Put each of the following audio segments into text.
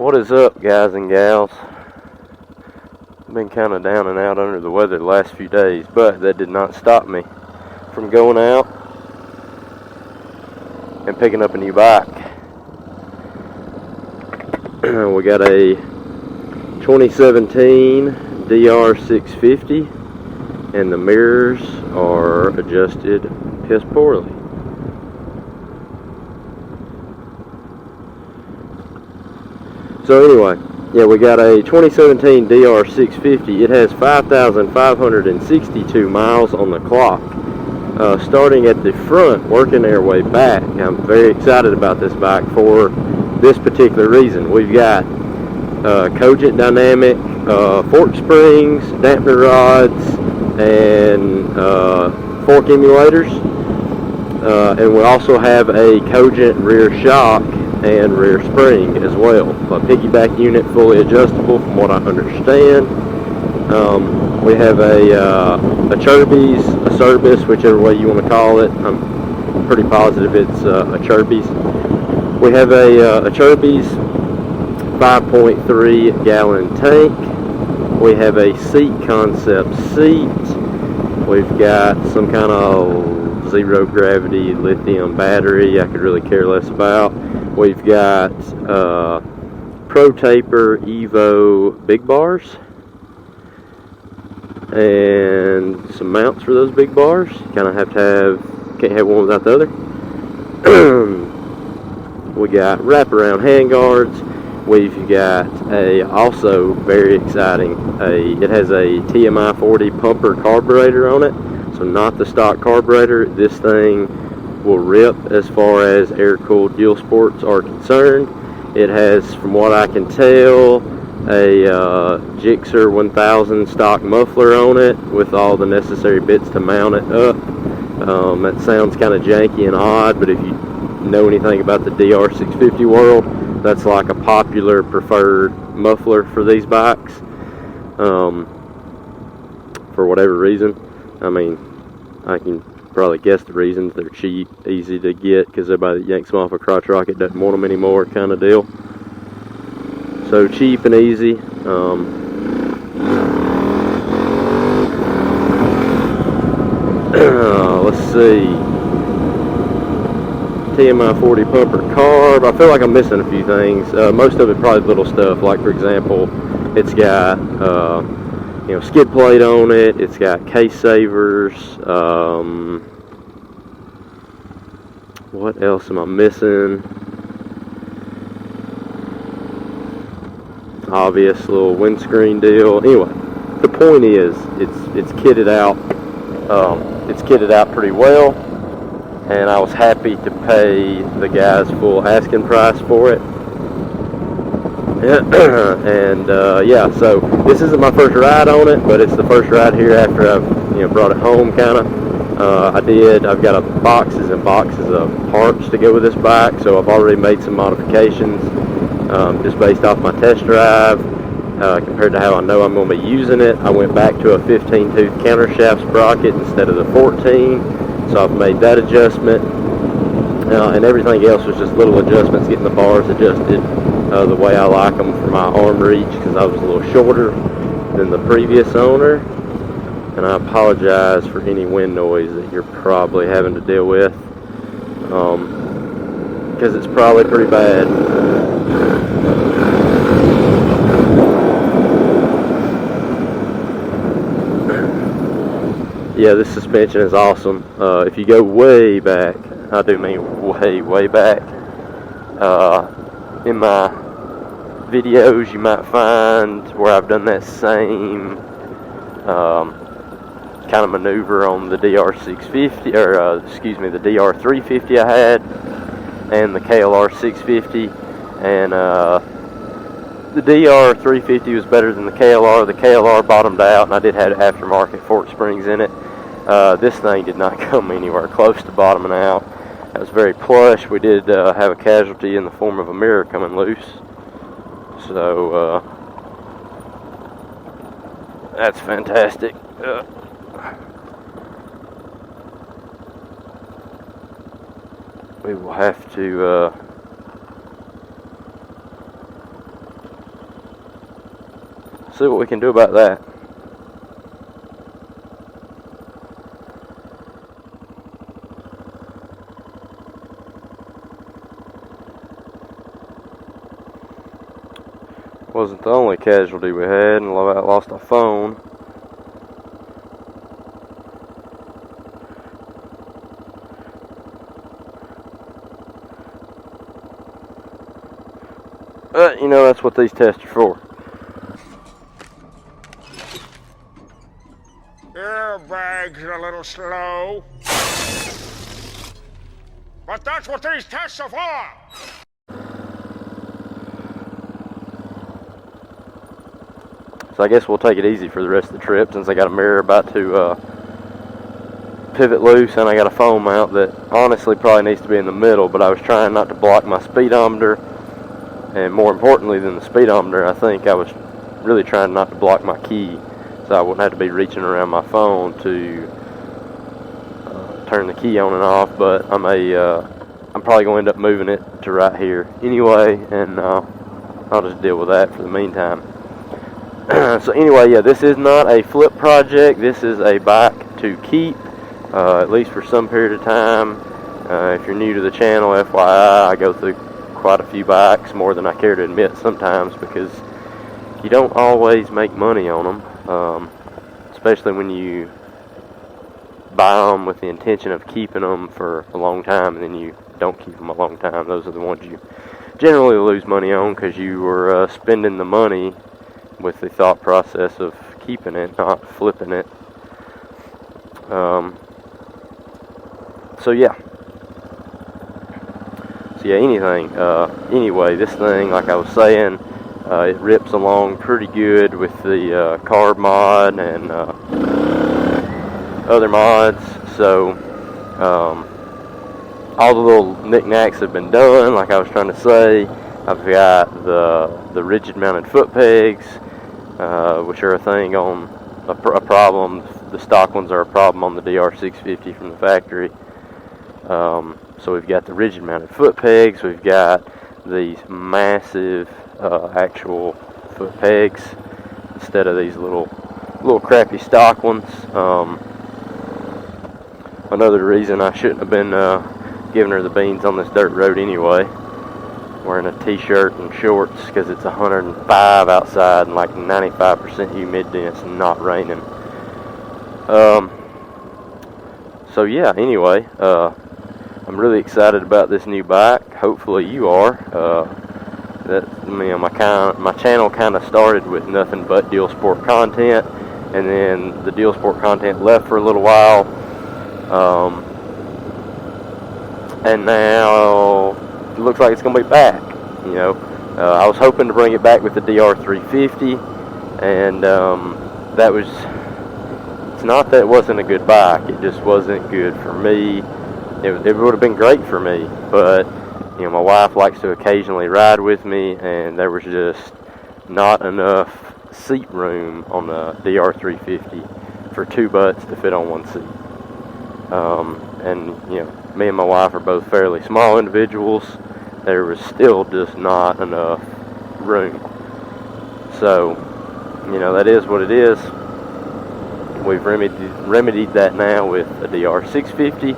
What is up, guys and gals? I've been kind of down and out under the weather the last few days, but that did not stop me from going out and picking up a new bike. We got a 2017 DR650, and the mirrors are adjusted piss poorly. So anyway, yeah, we got a 2017 DR650. It has 5,562 miles on the clock. Starting at the front, working their way back. I'm very excited about this bike for this particular reason. We've got Cogent Dynamic fork springs, dampener rods, and fork emulators. And we also have a Cogent rear shock and rear spring as well. A piggyback unit, fully adjustable from what I understand. We have a Cherbys, a Cerbis, whichever way you want to call it. I'm pretty positive it's a Cherbys. We have a Cherbys 5.3 gallon tank. We have a seat concept seat. We've got some kind of zero gravity lithium battery I could really care less about. We've got Pro Taper Evo big bars and some mounts for those big bars. Kind of can't have one without the other. We got wraparound handguards. We've got also very exciting, it has a TMI 40 pumper carburetor on it, so not the stock carburetor. This thing will rip as far as air-cooled dual sports are concerned. It has, from what I can tell, a Gixxer 1000 stock muffler on it with all the necessary bits to mount it up. That sounds kind of janky and odd, but if you know anything about the DR650 world, that's like a popular preferred muffler for these bikes. For whatever reason. I mean, I can probably guess the reasons. They're cheap, easy to get, because everybody that yanks them off a crotch rocket doesn't want them anymore, kind of deal. So cheap and easy. Let's see. TMI 40 pumper carb. I feel like I'm missing a few things. Most of it probably little stuff, like for example, it's got skid plate on it. It's got case savers. What else am I missing? Obvious little windscreen deal. Anyway, the point is, it's kitted out. It's kitted out pretty well, and I was happy to pay the guys full asking price for it. And yeah, so this isn't my first ride on it, but it's the first ride here after I've brought it home, kind of. I've got boxes and boxes of parts to go with this bike, so I've already made some modifications just based off my test drive. Compared to how I know I'm going to be using it, I went back to a 15-tooth countershaft sprocket instead of the 14, so I've made that adjustment. And everything else was just little adjustments, getting the bars adjusted the way I like them for my arm reach, because I was a little shorter than the previous owner. And I apologize for any wind noise that you're probably having to deal with, because it's probably pretty bad. Yeah, this suspension is awesome. If you go way back, I do mean way back, in my videos you might find where I've done that same kind of maneuver on the DR650, or the DR350 I had, and the KLR 650, and the DR350 was better than the KLR. The KLR bottomed out, and I did have aftermarket fork springs in it. This thing did not come anywhere close to bottoming out. It was very plush. We did have a casualty in the form of a mirror coming loose. So that's fantastic. We will have to see what we can do about that. Wasn't the only casualty we had, and lost our phone. But, you know, that's what these tests are for. Airbag's a little slow. But that's what these tests are for! So I guess we'll take it easy for the rest of the trip, since I got a mirror about to pivot loose, and I got a phone mount that honestly probably needs to be in the middle, but I was trying not to block my speedometer, and more importantly than the speedometer, I think I was really trying not to block my key, so I wouldn't have to be reaching around my phone to turn the key on and off. But I'm probably going to end up moving it to right here anyway, and I'll just deal with that for the meantime. So anyway, yeah, this is not a flip project. This is a bike to keep, at least for some period of time. If you're new to the channel, FYI, I go through quite a few bikes, more than I care to admit sometimes, because you don't always make money on them, especially when you buy them with the intention of keeping them for a long time, and then you don't keep them a long time. Those are the ones you generally lose money on, because you were spending the money with the thought process of keeping it, not flipping it. So yeah, anyway, this thing, like I was saying, it rips along pretty good with the carb mod and other mods. So all the little knickknacks have been done, like I was trying to say. I've got the rigid mounted foot pegs, which are a thing on a problem. The stock ones are a problem on the DR650 from the factory. So we've got the rigid mounted foot pegs. We've got these massive actual foot pegs instead of these little crappy stock ones. Another reason I shouldn't have been giving her the beans on this dirt road anyway. Wearing a t-shirt and shorts because it's 105 outside and like 95% humidity, and it's not raining. So yeah, anyway, I'm really excited about this new bike. Hopefully you are. My channel kind of started with nothing but Deal Sport content, and then the Deal Sport content left for a little while, and now it looks like it's going to be back. You know, I was hoping to bring it back with the DR350, and that was, it's not that it wasn't a good bike, it just wasn't good for me. It would have been great for me, but you know, my wife likes to occasionally ride with me, and there was just not enough seat room on the DR350 for two butts to fit on one seat. And you know, me and my wife are both fairly small individuals. There was still just not enough room. So, you know, that is what it is. We've remedied that now with a DR650.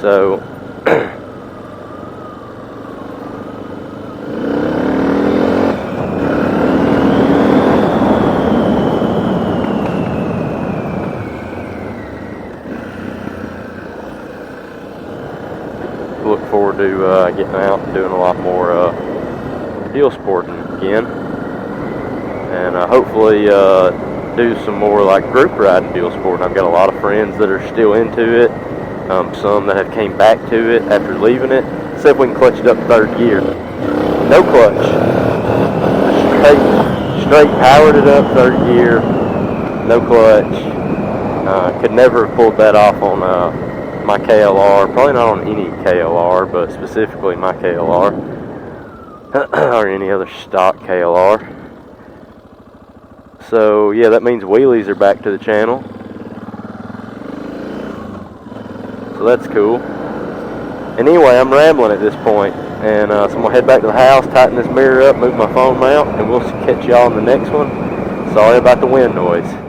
So, look forward to getting out and doing a lot more deal sporting again, and hopefully do some more like group riding deal sporting. I've got a lot of friends that are still into it, some that have came back to it after leaving it. See if we can clutch it up third gear. No clutch, straight powered it up third gear, no clutch. Could never have pulled that off on my KLR, probably not on any KLR, but specifically my KLR, or any other stock KLR. So yeah, that means wheelies are back to the channel, so that's cool. And anyway, I'm rambling at this point, and so I'm going to head back to the house, tighten this mirror up, move my phone mount, and we'll catch y'all in the next one. Sorry about the wind noise.